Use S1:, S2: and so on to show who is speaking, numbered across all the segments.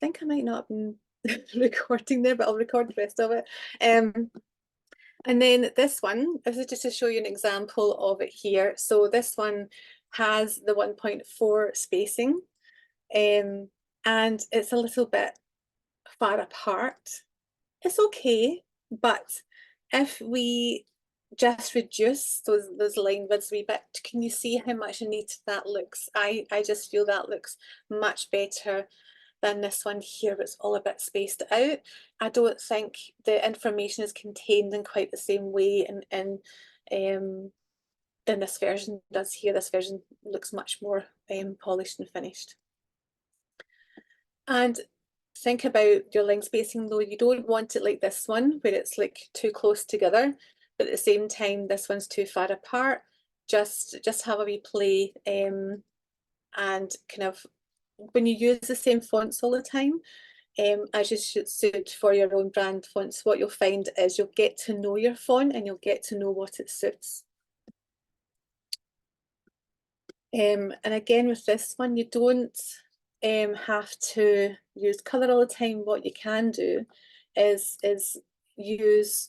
S1: think I might not have been recording there, but I'll record the rest of it. And then this is just to show you an example of it here. So this one has the 1.4 spacing, and it's a little bit far apart. It's okay, but if we just reduce those line widths a wee bit, can you see how much neat that looks? I just feel that looks much better than this one here. It's all a bit spaced out. I don't think the information is contained in quite the same way than this version does here. This version looks much more polished and finished. And think about your line spacing though. You don't want it like this one where it's like too close together, but at the same time this one's too far apart. Just have a wee play and kind of, when you use the same fonts all the time, as you should for your own brand fonts, what you'll find is you'll get to know your font and you'll get to know what it suits. And again with this one, you don't have to use colour all the time. What you can do is use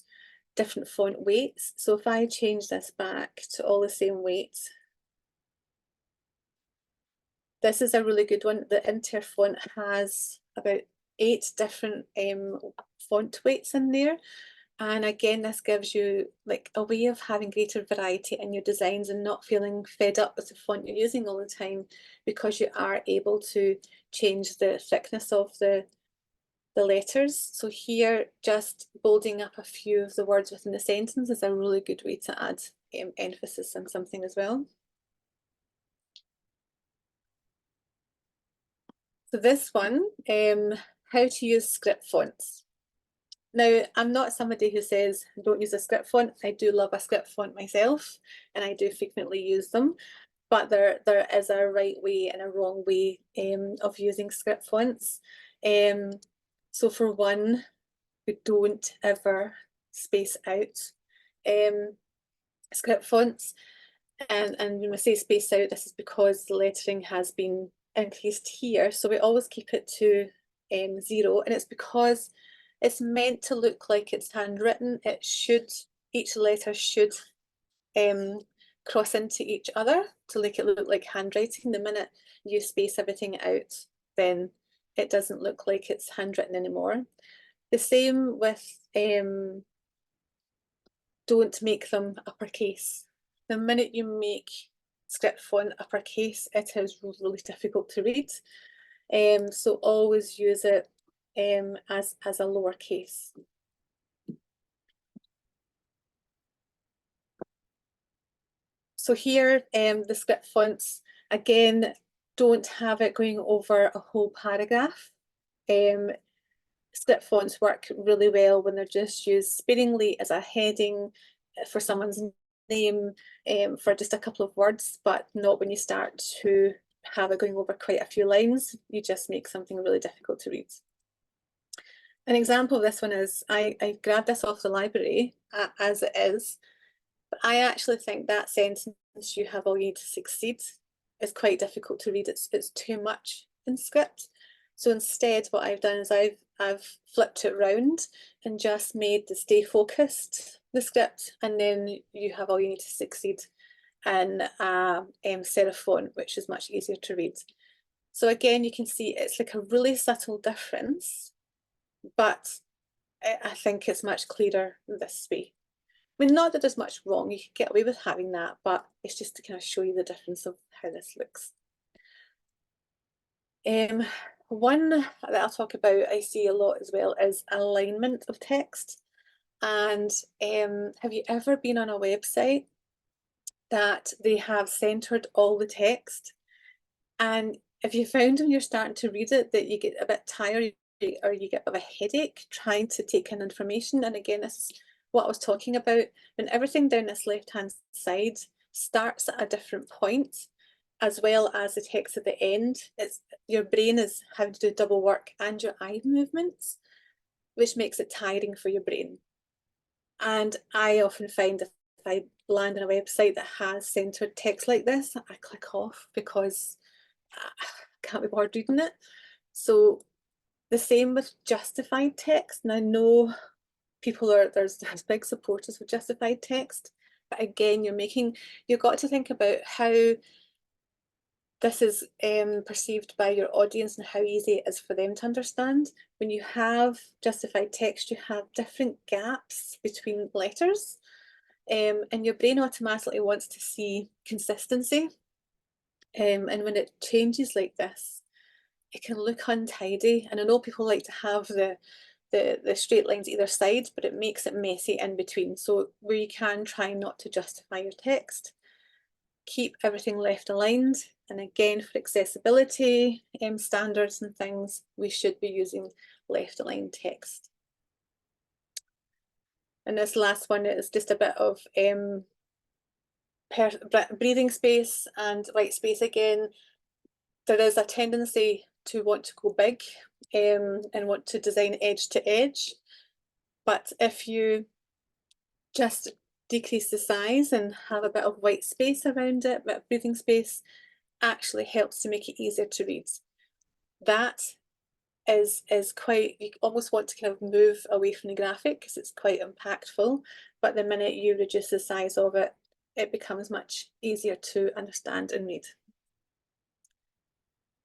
S1: different font weights. So if I change this back to all the same weights, this is a really good one. The Inter font has about 8 different font weights in there. And again, this gives you like a way of having greater variety in your designs and not feeling fed up with the font you're using all the time, because you are able to change the thickness of the letters. So here, just bolding up a few of the words within the sentence is a really good way to add emphasis on something as well. So this one, how to use script fonts. Now, I'm not somebody who says don't use a script font. I do love a script font myself, and I do frequently use them. But there is a right way and a wrong way of using script fonts. So for one, we don't ever space out script fonts. And when we say space out, this is because the lettering has been increased here. So we always keep it to 0, and it's because it's meant to look like it's handwritten. It should, each letter should cross into each other to make it look like handwriting. The minute you space everything out, then it doesn't look like it's handwritten anymore. The same with don't make them uppercase. The minute you make script font uppercase, it is really difficult to read. So always use it as a lowercase. So here, the script fonts, again, don't have it going over a whole paragraph. Script fonts work really well when they're just used sparingly as a heading for someone's name, for just a couple of words, but not when you start to have it going over quite a few lines. You just make something really difficult to read. An example of this one is, I grabbed this off the library as it is, but I actually think that sentence, "you have all you need to succeed," is quite difficult to read. It's too much in script. So instead, what I've done is I've flipped it round and just made the stay focused the script, and then "you have all you need to succeed" in serif font, which is much easier to read. So again, you can see it's like a really subtle difference, but I think it's much clearer this way. I mean, not that there's much wrong, you could get away with having that, but it's just to kind of show you the difference of how this looks. One that I'll talk about, I see a lot as well, is alignment of text. And have you ever been on a website that they have centered all the text? And if you found when you're starting to read it that you get a bit tired or you get a bit of a headache trying to take in information, and again, this is what I was talking about, when everything down this left-hand side starts at a different point, as well as the text at the end, your brain is having to do double work and your eye movements, which makes it tiring for your brain. And I often find if I land on a website that has centered text like this, I click off because I can't be bothered reading it. So The same with justified text. And I know there's big supporters of justified text, but again, you've got to think about how this is perceived by your audience and how easy it is for them to understand. When you have justified text, you have different gaps between letters, and your brain automatically wants to see consistency. And when it changes like this, it can look untidy. And I know people like to have the straight lines either side, but it makes it messy in between. So where you can try not to justify your text, keep everything left aligned. And again, for accessibility standards and things, we should be using left aligned text. And this last one is just a bit of breathing space and white space again. There is a tendency to want to go big and want to design edge to edge. But if you just decrease the size and have a bit of white space around it, but breathing space actually helps to make it easier to read. That is quite, you almost want to kind of move away from the graphic because it's quite impactful, but the minute you reduce the size of it, it becomes much easier to understand and read.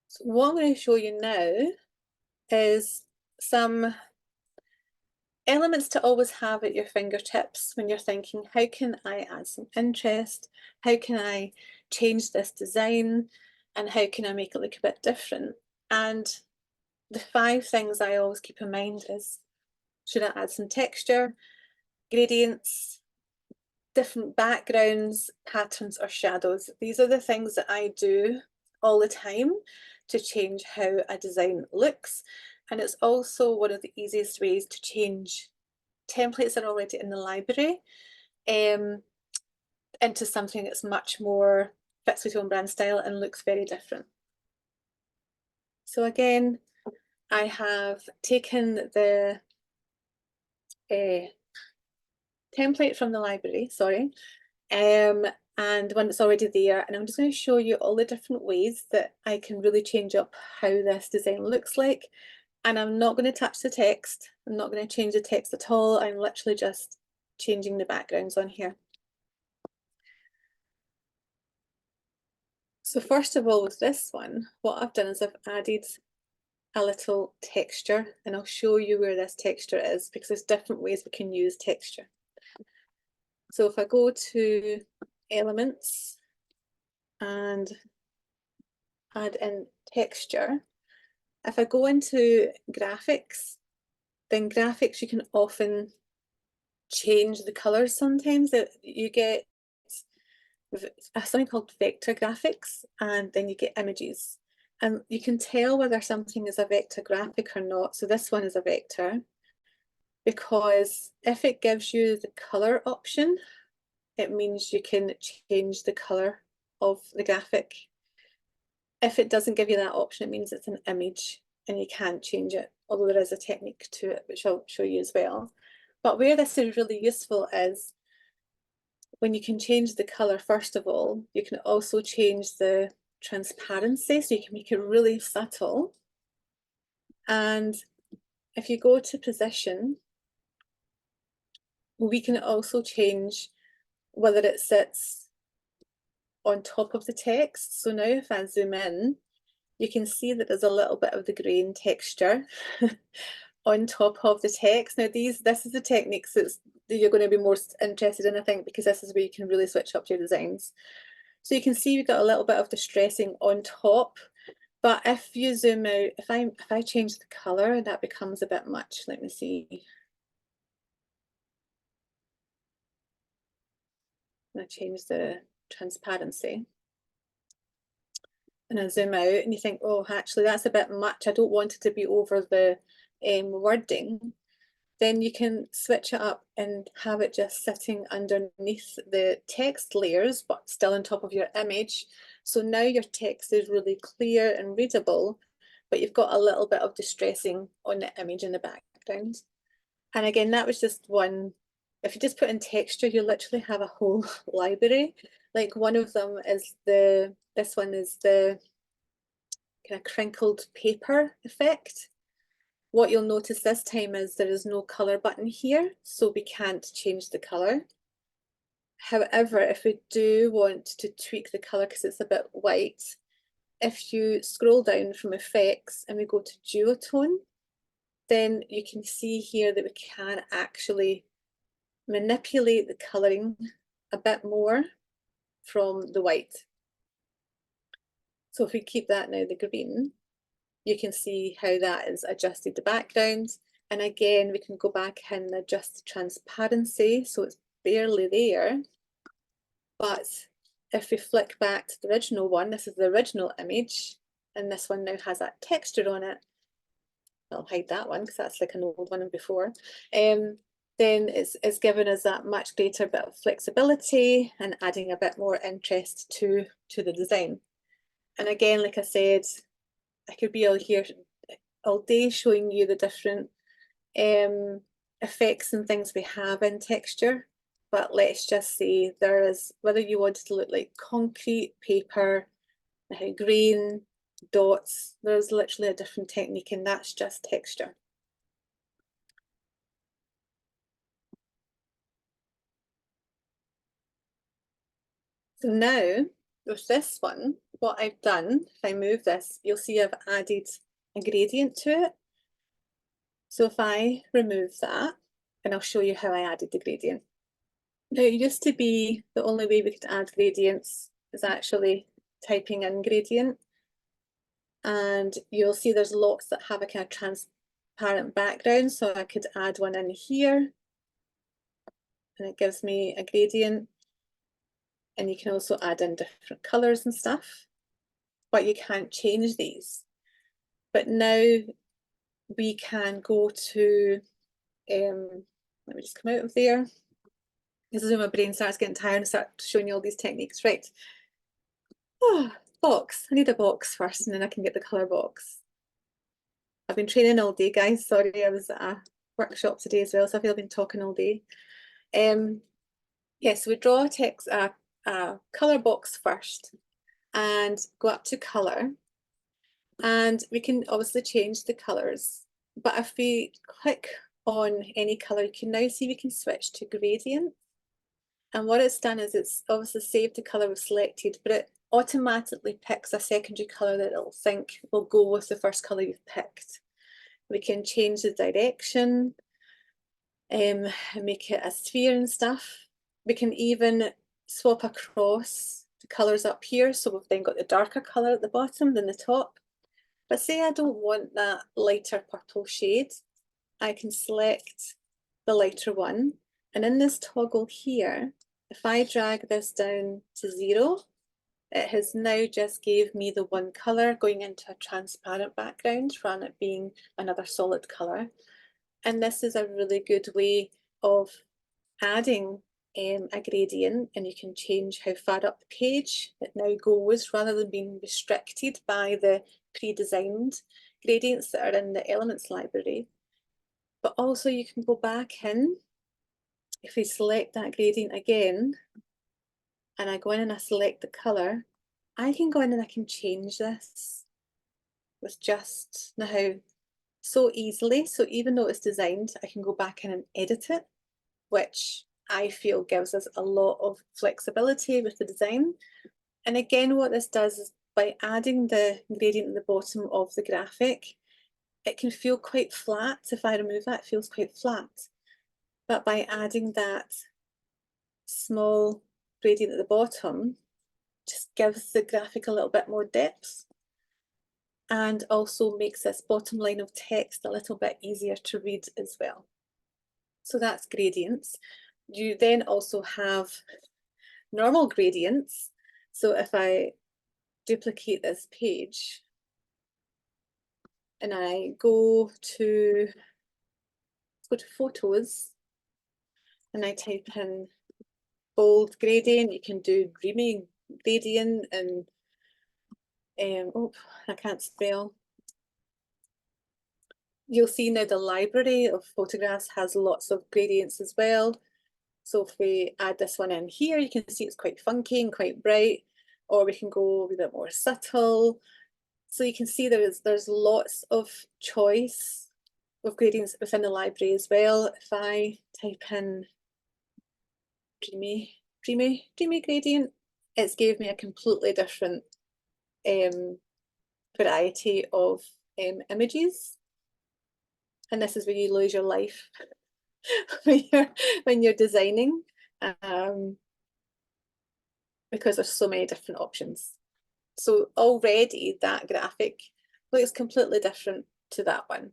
S1: So what I'm going to show you now is some elements to always have at your fingertips when you're thinking, how can I add some interest? How can I change this design? And how can I make it look a bit different? And the 5 things I always keep in mind is, should I add some texture, gradients, different backgrounds, patterns, or shadows? These are the things that I do all the time to change how a design looks. And it's also one of the easiest ways to change templates that are already in the library into something that's much more fits with your own brand style and looks very different. So again, I have taken the template from the library, and one that's already there, and I'm just going to show you all the different ways that I can really change up how this design looks like. And I'm not going to touch the text. I'm not going to change the text at all. I'm literally just changing the backgrounds on here. So first of all, with this one, what I've done is I've added a little texture, and I'll show you where this texture is because there's different ways we can use texture. So if I go to elements and add in texture, if I go into graphics, then graphics, you can often change the colors sometimes. That you get something called vector graphics, and then you get images. And you can tell whether something is a vector graphic or not. So this one is a vector, because if it gives you the color option, it means you can change the color of the graphic. If it doesn't give you that option, it means it's an image and you can't change it, although there is a technique to it, which I'll show you as well. But where this is really useful is when you can change the color, first of all, you can also change the transparency, so you can make it really subtle. And if you go to position, we can also change whether it sits on top of the text. So now if I zoom in, you can see that there's a little bit of the grain texture on top of the text. Now this is the techniques that you're going to be most interested in, I think, because this is where you can really switch up your designs. So you can see we've got a little bit of distressing on top, but if you zoom out, if I change the color, that becomes a bit much. Let me see. I change the transparency. And I zoom out and you think, oh, actually that's a bit much. I don't want it to be over the wording. Then you can switch it up and have it just sitting underneath the text layers, but still on top of your image. So now your text is really clear and readable, but you've got a little bit of distressing on the image in the background. And again, that was just one. If you just put in texture, you literally have a whole library. Like one of them is this one is the kind of crinkled paper effect. What you'll notice this time is there is no color button here, so we can't change the color. However, if we do want to tweak the color because it's a bit white, if you scroll down from effects and we go to duotone, then you can see here that we can actually manipulate the colouring a bit more from the white. So if we keep that now the green, you can see how that is adjusted the background. And again, we can go back and adjust the transparency so it's barely there. But if we flick back to the original one, this is the original image, and this one now has that texture on it. I'll hide that one because that's like an old one before. Then it's given us that much greater bit of flexibility and adding a bit more interest to the design. And again, like I said, I could be all here all day showing you the different effects and things we have in texture. But let's just say there is, whether you want it to look like concrete, paper, grain, dots, there's literally a different technique, and that's just texture. So now with this one, what I've done, if I move this, you'll see I've added a gradient to it. So if I remove that, and I'll show you how I added the gradient. Now, it used to be the only way we could add gradients is actually typing in gradient. And you'll see there's lots that have a kind of transparent background. So I could add one in here, and it gives me a gradient. And you can also add in different colors and stuff, but you can't change these. But now we can go to, let me just come out of there. This is when my brain starts getting tired and start showing you all these techniques. Right. Oh, box. I need a box first and then I can get the colour box. I've been training all day, guys. Sorry, I was at a workshop today as well, so I feel I've been talking all day. Yes, so we draw a colour box first and go up to colour. And we can obviously change the colours. But if we click on any colour, you can now see we can switch to gradient. And what it's done is it's obviously saved the colour we've selected, but it automatically picks a secondary colour that it'll think will go with the first colour you've picked. We can change the direction, make it a sphere and stuff. We can even swap across the colours up here. So we've then got the darker colour at the bottom than the top. But say I don't want that lighter purple shade, I can select the lighter one. And in this toggle here, if I drag this down to 0, it has now just gave me the one colour going into a transparent background rather than it being another solid colour. And this is a really good way of adding a gradient, and you can change how far up the page it now goes rather than being restricted by the pre-designed gradients that are in the elements library. But also you can go back in, if we select that gradient again, and I go in and I select the colour, I can go in and I can change this with just now so easily. So even though it's designed, I can go back in and edit it, which I feel gives us a lot of flexibility with the design. And again, what this does is by adding the gradient at the bottom of the graphic, it can feel quite flat. If I remove that, it feels quite flat. But by adding that small gradient at the bottom, just gives the graphic a little bit more depth and also makes this bottom line of text a little bit easier to read as well. So that's gradients. You then also have normal gradients. So if I duplicate this page and I go to photos and I type in bold gradient, you can do dreamy gradient and oh, I can't spell. You'll see now the library of photographs has lots of gradients as well. So if we add this one in here, you can see it's quite funky and quite bright, or we can go a bit more subtle. So you can see there's lots of choice with gradients within the library as well. If I type in dreamy gradient, it's gave me a completely different variety of images. And this is where you lose your life when you're designing, because there's so many different options. So already that graphic looks completely different to that one.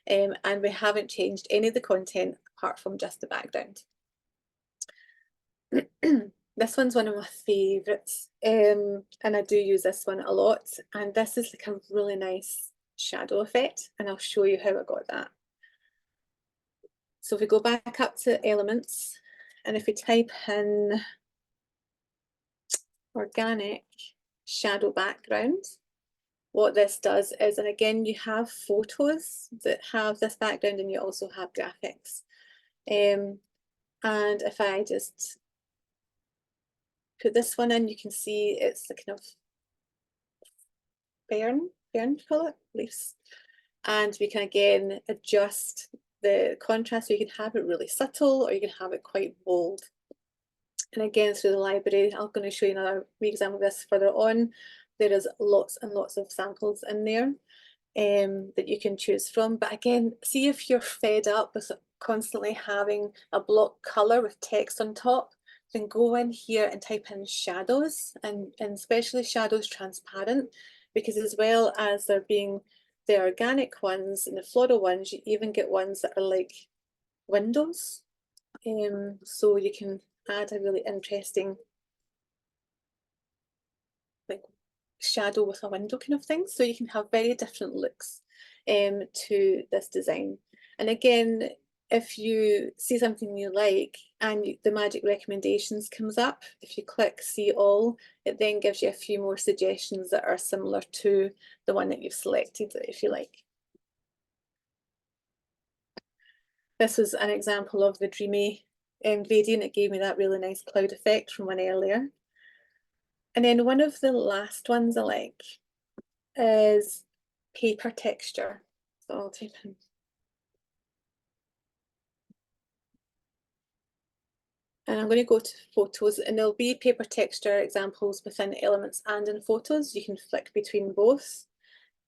S1: And we haven't changed any of the content apart from just the background. This one's one of my favourites, and I do use this one a lot. And this is like a really nice shadow effect, and I'll show you how I got that. So if we go back up to elements, and if we type in organic shadow background, what this does is, and again, you have photos that have this background and you also have graphics. And if I just put this one in, you can see it's the kind of fern colour, leaves. And we can again adjust the contrast, so you can have it really subtle or you can have it quite bold. And again, through the library, I'm going to show you another wee example of this further on. There is lots and lots of samples in there that you can choose from. But again, see if you're fed up with constantly having a block colour with text on top, then go in here and type in shadows, and especially shadows transparent, because as well as there being the organic ones and the floral ones, you even get ones that are like windows. So you can add a really interesting like shadow with a window kind of thing. So you can have very different looks to this design. And again, if you see something you like and the magic recommendations comes up, if you click see all, it then gives you a few more suggestions that are similar to the one that you've selected, if you like. This was an example of the dreamy gradient. It gave me that really nice cloud effect from one earlier. And then one of the last ones I like is paper texture. So I'll type in. And I'm going to go to photos, and there'll be paper texture examples within elements and in photos. You can flick between both.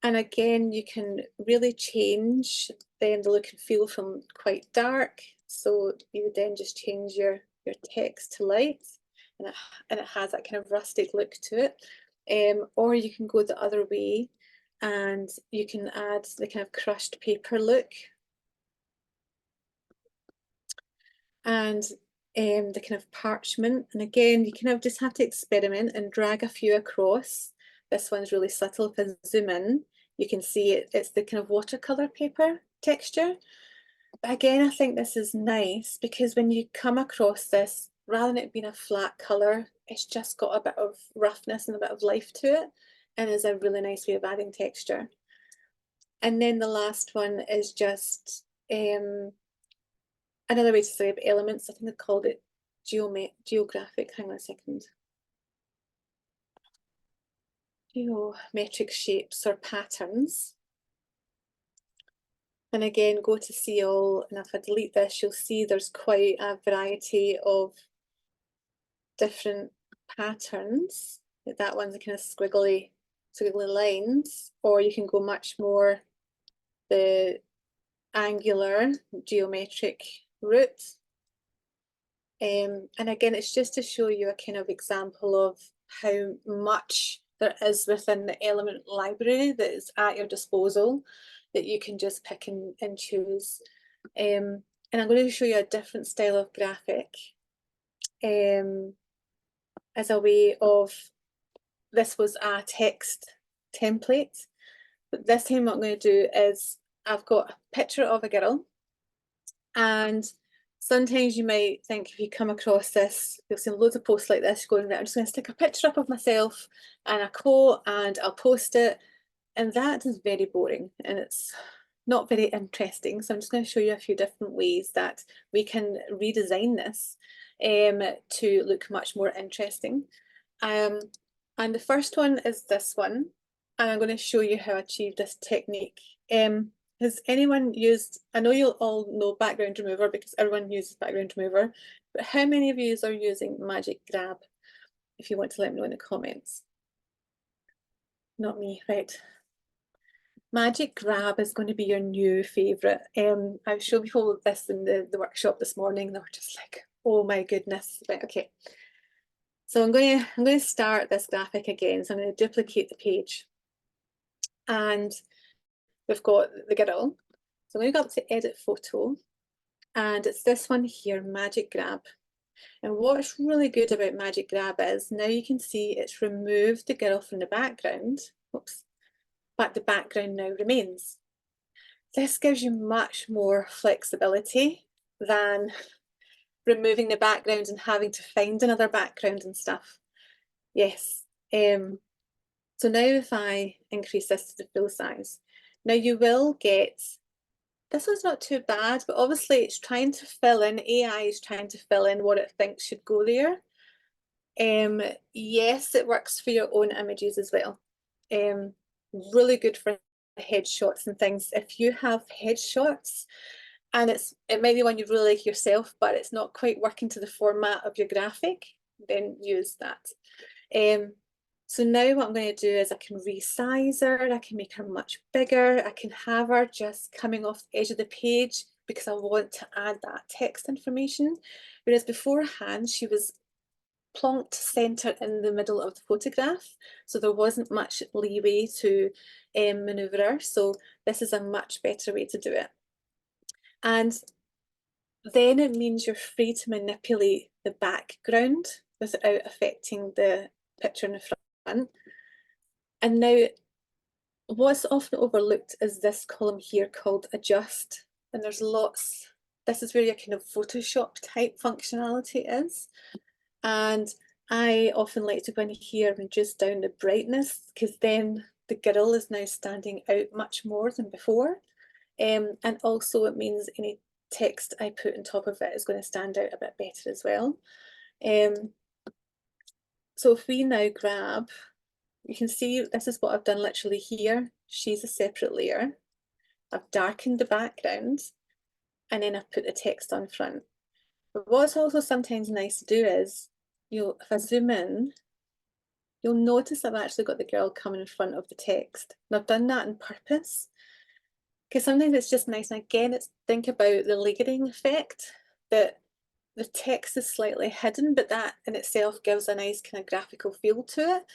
S1: And again, you can really change then the look and feel from quite dark. So you would then just change your text to light, and it has that kind of rustic look to it. Or you can go the other way and you can add the kind of crushed paper look. And the kind of parchment. And again, you kind of just have to experiment and drag a few across. This one's really subtle. If I zoom in, you can see it's the kind of watercolor paper texture. But again, I think this is nice because when you come across this, rather than it being a flat color, it's just got a bit of roughness and a bit of life to it, and is a really nice way of adding texture. And then the last one is just another way to describe elements. I think I called it geographic. Hang on a second. Geometric shapes or patterns. And again, go to see all, and if I delete this, you'll see there's quite a variety of different patterns. That one's a kind of squiggly lines, or you can go much more the angular geometric route. And again, it's just to show you a kind of example of how much there is within the element library that is at your disposal, that you can just pick and choose. And I'm going to show you a different style of graphic as a way of, this was a text template, but this time what I'm going to do is I've got a picture of a girl, and sometimes you might think if you come across this, you'll see loads of posts like this going, I'm just going to stick a picture up of myself and a quote and I'll post it, and that is very boring and it's not very interesting. So I'm just going to show you a few different ways that we can redesign this to look much more interesting. And the first one is this one, and I'm going to show you how I achieved this technique. Has anyone used, I know you'll all know background remover because everyone uses background remover, but how many of you are using Magic Grab? If you want to let me know in the comments. Not me, right. Magic Grab is going to be your new favourite. I showed people this in the workshop this morning. They were just like, oh my goodness. Right, okay. So I'm going to start this graphic again. So I'm going to duplicate the page. And we've got the girl. So I'm going to go up to edit photo. And it's this one here, Magic Grab. And what's really good about Magic Grab is now you can see it's removed the girl from the background. Oops. But the background now remains. This gives you much more flexibility than removing the background and having to find another background and stuff. Yes. So now if I increase this to the full size, now you will get, this one's not too bad, but obviously it's trying to fill in, AI is trying to fill in what it thinks should go there. Yes, it works for your own images as well. Really good for headshots and things. If you have headshots and it might be one you really like yourself, but it's not quite working to the format of your graphic, then use that. So now what I'm going to do is I can resize her, I can make her much bigger, I can have her just coming off the edge of the page because I want to add that text information. Whereas beforehand, she was plonked centre in the middle of the photograph, so there wasn't much leeway to manoeuvre her. So this is a much better way to do it. And then it means you're free to manipulate the background without affecting the picture in the front. And now what's often overlooked is this column here called adjust. And there's lots, this is where your kind of Photoshop type functionality is. And I often like to go in here and reduce down the brightness because then the girl is now standing out much more than before. And also it means any text I put on top of it is going to stand out a bit better as well. So if we now grab, you can see this is what I've done literally here. She's a separate layer. I've darkened the background and then I've put the text on front. But what's also sometimes nice to do is, if I zoom in, you'll notice I've actually got the girl coming in front of the text. And I've done that on purpose because sometimes it's just nice. And again, think about the layering effect, that the text is slightly hidden, but that in itself gives a nice kind of graphical feel to it.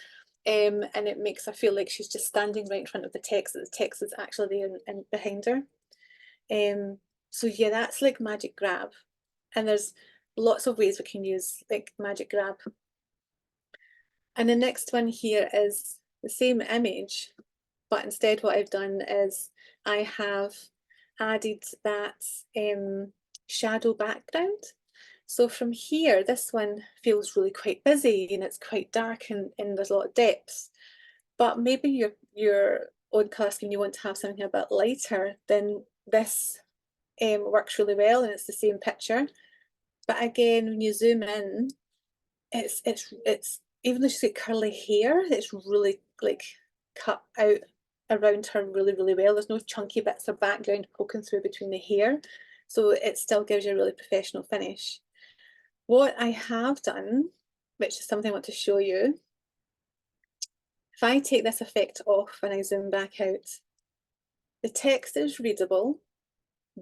S1: And it makes her feel like she's just standing right in front of the text, that the text is actually there and behind her. So yeah, that's like Magic Grab. And there's lots of ways we can use like Magic Grab. And the next one here is the same image, but instead what I've done is I have added that shadow background. So from here, this one feels really quite busy and it's quite dark and there's a lot of depth. But maybe your own colour scheme, you want to have something a bit lighter, then this works really well and it's the same picture. But again, when you zoom in, it's even though she's got curly hair, it's really like cut out around her really, really well. There's no chunky bits of background poking through between the hair. So it still gives you a really professional finish. What I have done, which is something I want to show you, if I take this effect off and I zoom back out, the text is readable,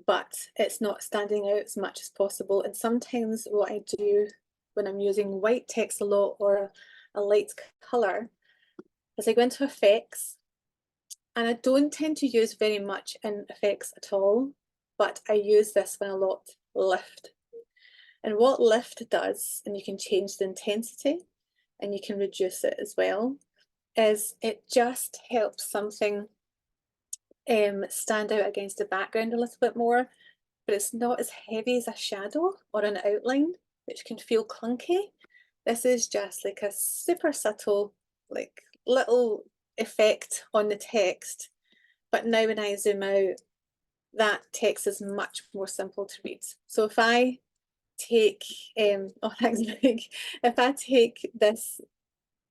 S1: but it's not standing out as much as possible. And sometimes what I do when I'm using white text a lot or a light colour is I go into effects, and I don't tend to use very much in effects at all, but I use this one a lot, lift. And what lift does, and you can change the intensity and you can reduce it as well, is it just helps something stand out against the background a little bit more, but it's not as heavy as a shadow or an outline, which can feel clunky. This is just like a super subtle, like little effect on the text. But now when I zoom out, that text is much more simple to read. So if I take, oh thanks Mike, if I take this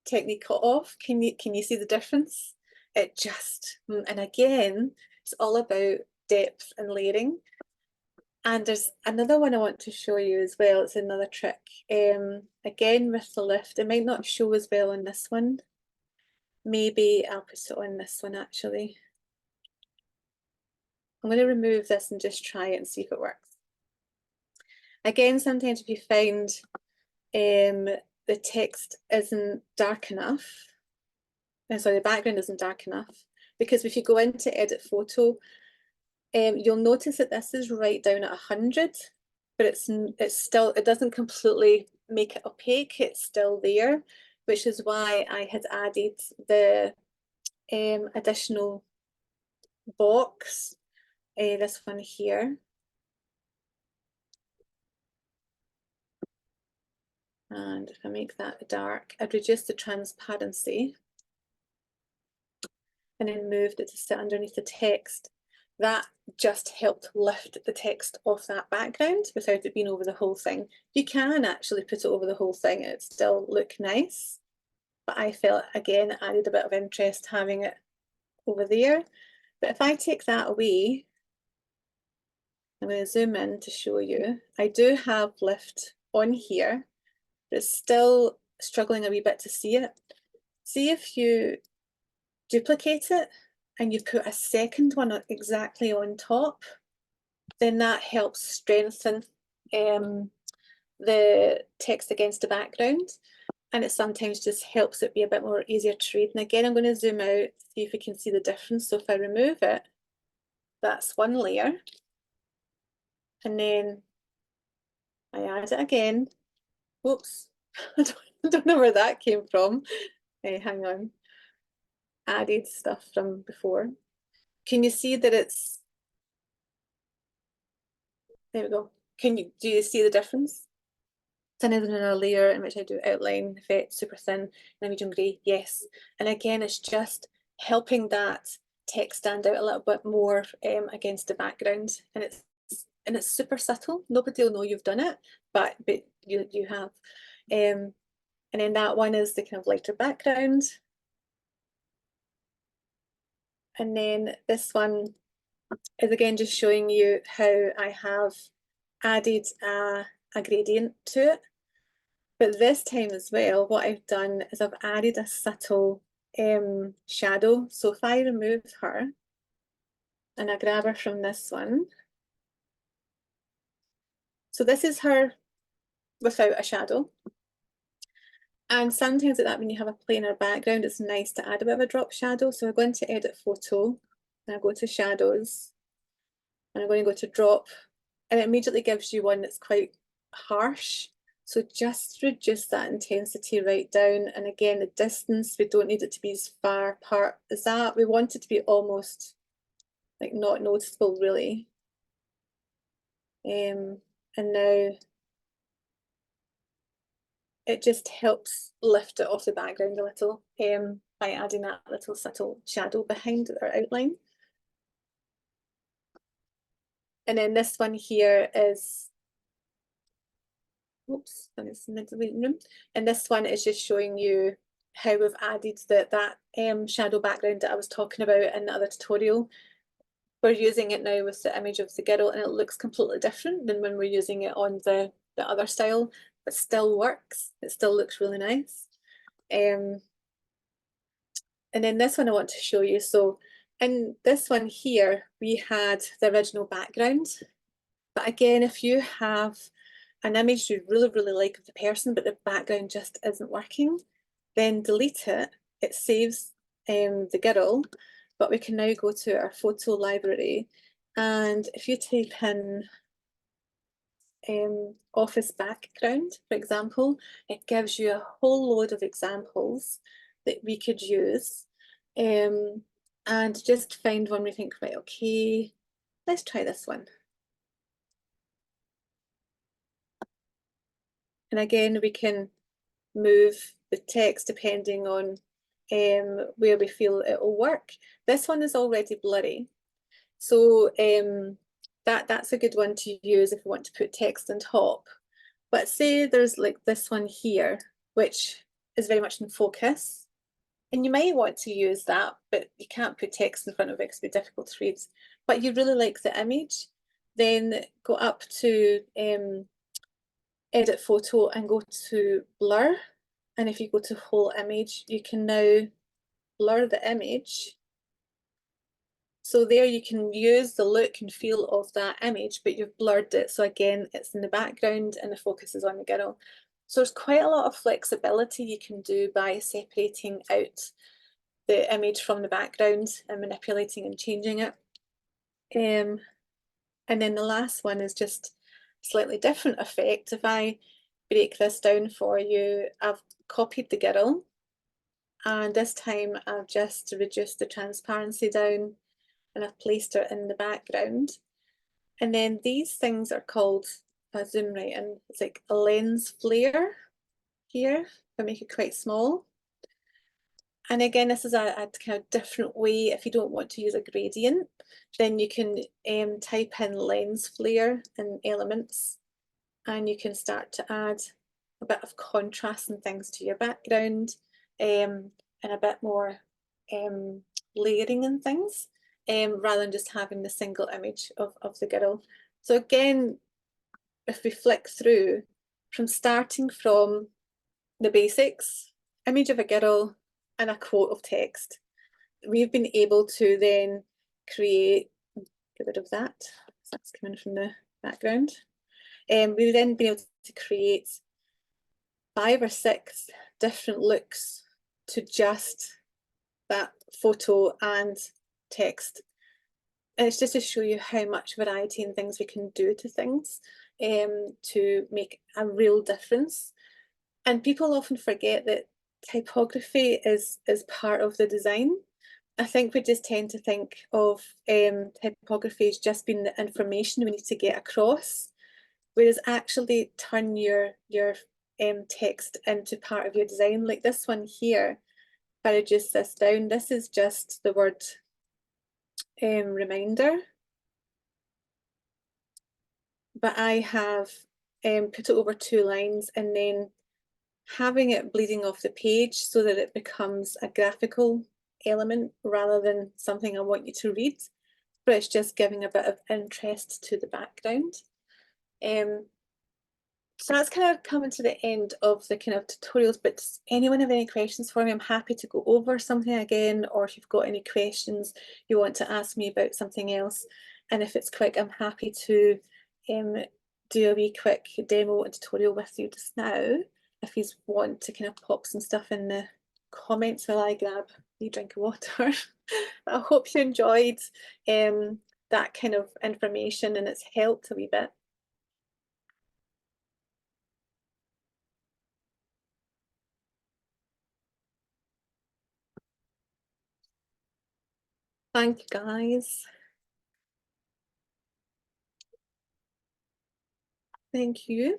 S1: technique off, can you see the difference? It just, and again, it's all about depth and layering. And there's another one I want to show you as well. It's another trick. Again, with the lift, it might not show as well on this one. Maybe I'll put it on this one actually. I'm going to remove this and just try it and see if it works. Again, sometimes if you find the text isn't dark enough, sorry, the background isn't dark enough, because if you go into edit photo, you'll notice that this is right down at 100, but it's still, it doesn't completely make it opaque, it's still there, which is why I had added the additional box, this one here. And if I make that dark, I'd reduce the transparency and then moved it to sit underneath the text. That just helped lift the text off that background without it being over the whole thing. You can actually put it over the whole thing and it still look nice, but I felt, again, it added a bit of interest having it over there. But if I take that away, I'm going to zoom in to show you. I do have lift on here, but it's still struggling a wee bit to see it. See if you duplicate it and you put a second one exactly on top, then that helps strengthen the text against the background, and it sometimes just helps it be a bit more easier to read. And again, I'm going to zoom out, see if we can see the difference. So if I remove it, that's one layer, and then I add it again. Oops, I don't know where that came from. Hang on. Added stuff from before. Can you see that it's, there we go. Do you see the difference? Thinner than a layer in which I do outline, effect, super thin, and medium grey, yes. And again, it's just helping that text stand out a little bit more against the background. And it's super subtle. Nobody will know you've done it, but you have. And then that one is the kind of lighter background. And then this one is again just showing you how I have added a gradient to it. But this time as well, what I've done is I've added a subtle shadow. So if I remove her and I grab her from this one, so this is her without a shadow. And sometimes like that, when you have a plainer background, it's nice to add a bit of a drop shadow. So I go into edit photo and I go to shadows and I'm going to go to drop, and it immediately gives you one that's quite harsh. So just reduce that intensity right down. And again, the distance, we don't need it to be as far apart as that. We want it to be almost like not noticeable really. And now it just helps lift it off the background a little by adding that little subtle shadow behind our outline. And then this one here is, oops, it's in the deleting room. And this one is just showing you how we've added that shadow background that I was talking about in the other tutorial. We're using it now with the image of the girl, and it looks completely different than when we're using it on the other style, but still works. It still looks really nice. And then this one I want to show you. So in this one here, we had the original background. But again, if you have an image you really, really like of the person, but the background just isn't working, then delete it. It saves the girl, but we can now go to our photo library. And if you type in office background, for example, it gives you a whole load of examples that we could use. And just find one we think, right, okay, let's try this one. And again, we can move the text depending on where we feel it will work. This one is already blurry, so that's a good one to use if you want to put text on top. But say there's like this one here, which is very much in focus, and you might want to use that, but you can't put text in front of it because it'd be difficult to read. but you really like the image, then go up to edit photo and go to blur. And if you go to whole image, you can now blur the image. So there you can use the look and feel of that image, but you've blurred it. So again, it's in the background and the focus is on the girl. So there's quite a lot of flexibility you can do by separating out the image from the background and manipulating and changing it. And then the last one is just slightly different effect. If I break this down for you, I've copied the girl, and this time I've just reduced the transparency down and I've placed her in the background. And then these things are called, if I zoom right in, it's like a lens flare here. If I make it quite small. And again, this is a kind of different way. If you don't want to use a gradient, then you can type in lens flare in elements, and you can start to add a bit of contrast and things to your background, and a bit more layering and things, rather than just having the single image of the girl. So again, if we flick through, from starting from the basics, image of a girl and a quote of text, we've been able to then create, get rid of that, that's coming from the background. We've then been able to create 5 or 6 different looks to just that photo and text. And it's just to show you how much variety and things we can do to things to make a real difference. And people often forget that typography is part of the design. I think we just tend to think of typography as just being the information we need to get across, whereas actually turn your text into part of your design. Like this one here, if I reduce this down, this is just the word reminder, but I have put it over 2 lines and then having it bleeding off the page so that it becomes a graphical element rather than something I want you to read, but it's just giving a bit of interest to the background. So that's kind of coming to the end of the kind of tutorials, but does anyone have any questions for me? I'm happy to go over something again, or if you've got any questions you want to ask me about something else. And if it's quick, I'm happy to do a wee quick demo and tutorial with you just now, if you want to kind of pop some stuff in the comments while I grab a wee drink of water. I hope you enjoyed that kind of information and it's helped a wee bit. Thank you, guys. Thank you.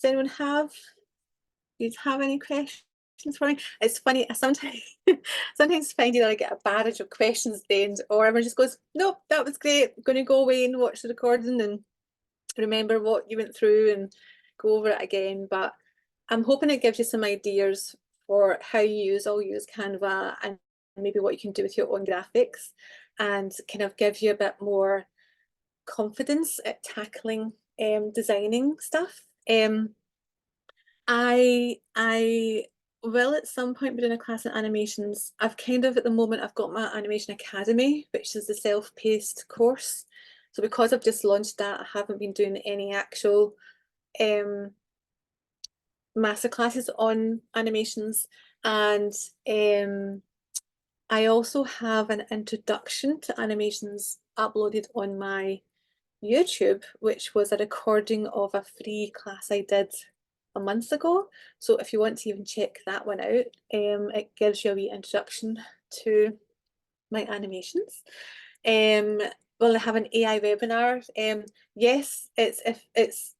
S1: Does anyone have any questions for me? It's funny, I sometimes find I get a barrage of questions at the end, or everyone just goes, nope, that was great, I'm going to go away and watch the recording and remember what you went through and go over it again. But I'm hoping it gives you some ideas for how I'll use Canva, and maybe what you can do with your own graphics, and kind of give you a bit more confidence at tackling designing stuff. I will at some point be doing a class in animations. I've kind of, at the moment, I've got my Animation Academy, which is the self-paced course. So because I've just launched that, I haven't been doing any actual masterclasses on animations. And I also have an introduction to animations uploaded on my YouTube, which was a recording of a free class I did a month ago. So if you want to even check that one out, it gives you a wee introduction to my animations. Will I have an AI webinar? Yes, it's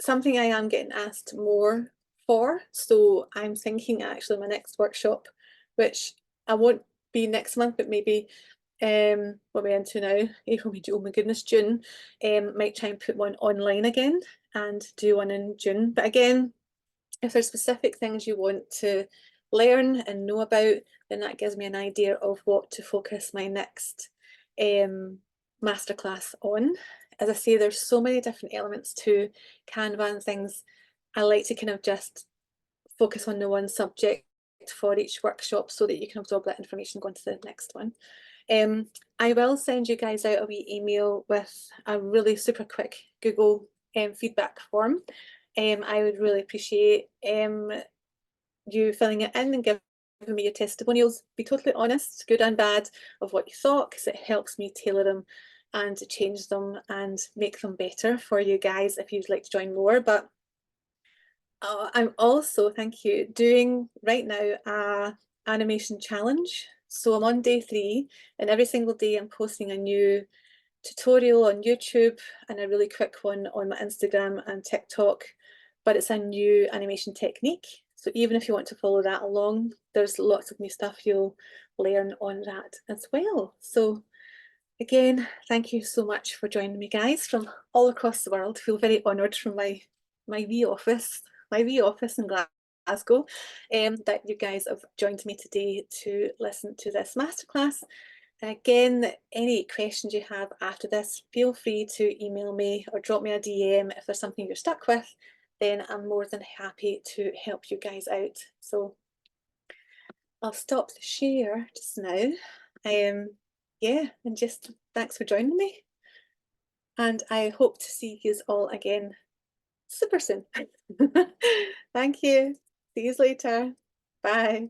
S1: something I am getting asked more for. So I'm thinking actually my next workshop, which I won't be next month, but maybe what we're into now, April, May, oh my goodness, June, might try and put one online again and do one in June. But again, if there's specific things you want to learn and know about, then that gives me an idea of what to focus my next masterclass on. As I say, there's so many different elements to Canva and things. I like to kind of just focus on the one subject for each workshop so that you can absorb that information going to the next one. I will send you guys out a wee email with a really super quick Google feedback form. I would really appreciate you filling it in and giving me your testimonials. Be totally honest, good and bad, of what you thought, because it helps me tailor them and change them and make them better for you guys if you'd like to join more. But I'm also, thank you, doing right now a animation challenge. So I'm on day 3, and every single day I'm posting a new tutorial on YouTube and a really quick one on my Instagram and TikTok, but it's a new animation technique. So even if you want to follow that along, there's lots of new stuff you'll learn on that as well. So again, thank you so much for joining me, guys, from all across the world. I feel very honoured from my wee office in Glasgow, that you guys have joined me today to listen to this masterclass. Again, any questions you have after this, feel free to email me or drop me a DM if there's something you're stuck with. Then I'm more than happy to help you guys out. So I'll stop the share just now. Yeah, and just thanks for joining me. And I hope to see you all again super soon. Thank you. See you later. Bye.